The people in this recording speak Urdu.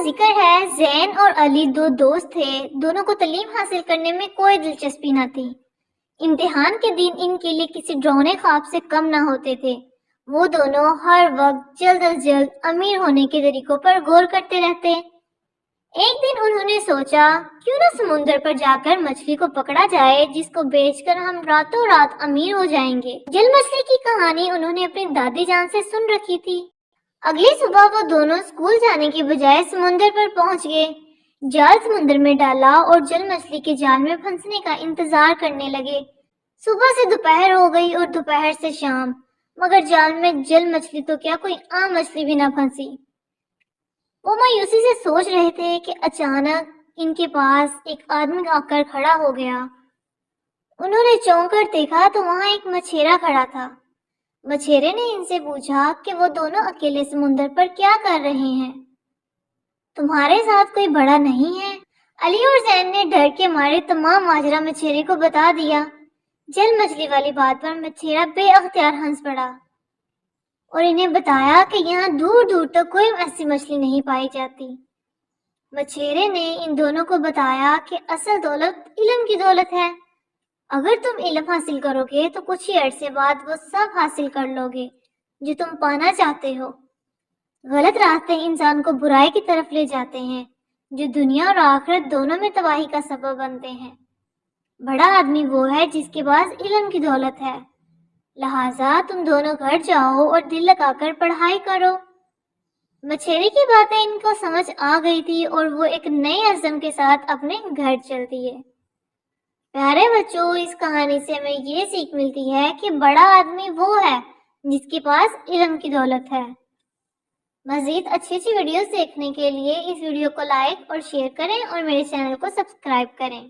ذکر ہے زین اور علی دو دوست تھے، دونوں کو تعلیم حاصل کرنے میں کوئی دلچسپی نہ تھی۔ امتحان کے دن ان کے لیے کسی ڈراؤنے خواب سے کم نہ ہوتے تھے۔ وہ دونوں ہر وقت جلد از جلد امیر ہونے کے طریقوں پر غور کرتے رہتے۔ ایک دن انہوں نے سوچا کیوں نہ سمندر پر جا کر مچھلی کو پکڑا جائے جس کو بیچ کر ہم راتوں رات امیر ہو جائیں گے۔ جل مچھلی کی کہانی انہوں نے اپنی دادی جان سے سن رکھی تھی۔ اگلی صبح وہ دونوں اسکول جانے کی بجائے سمندر پر پہنچ گئے، جال سمندر میں ڈالا اور جل مچھلی کے جال میں پھنسنے کا انتظار کرنے لگے۔ صبح سے دوپہر ہو گئی اور دوپہر سے شام، مگر جال میں جل مچھلی تو کیا کوئی عام مچھلی بھی نہ پھنسی۔ وہ مایوسی سے سوچ رہے تھے کہ اچانک ان کے پاس ایک آدمی آ کر کھڑا ہو گیا۔ انہوں نے چونک کر دیکھا تو وہاں ایک مچھیرا کھڑا تھا۔ مچھیرے نے ان سے پوچھا کہ وہ دونوں اکیلے سمندر پر کیا کر رہے ہیں۔ تمہارے ساتھ کوئی بڑا نہیں ہے؟ علی اور زین نے ڈر کے مارے تمام ماجرا مچھیرے کو بتا دیا۔ جل مچھلی والی بات پر مچھیرا بے اختیار ہنس پڑا اور انہیں بتایا کہ یہاں دور دور تک کوئی ایسی مچھلی نہیں پائی جاتی۔ مچھیرے نے ان دونوں کو بتایا کہ اصل دولت علم کی دولت ہے۔ اگر تم علم حاصل کرو گے تو کچھ ہی عرصے بعد وہ سب حاصل کر لو گے جو تم پانا چاہتے ہو۔ غلط راستے انسان کو برائی کی طرف لے جاتے ہیں جو دنیا اور آخرت دونوں میں تباہی کا سبب بنتے ہیں۔ بڑا آدمی وہ ہے جس کے پاس علم کی دولت ہے، لہٰذا تم دونوں گھر جاؤ اور دل لگا کر پڑھائی کرو۔ مچھیرے کی باتیں ان کو سمجھ آ گئی تھی اور وہ ایک نئے عزم کے ساتھ اپنے گھر چل دیے۔ پیارے بچوں، اس کہانی سے ہمیں یہ سیکھ ملتی ہے کہ بڑا آدمی وہ ہے جس کے پاس علم کی دولت ہے۔ مزید اچھی ویڈیوز دیکھنے کے لیے اس ویڈیو کو لائک اور شیئر کریں اور میرے چینل کو سبسکرائب کریں۔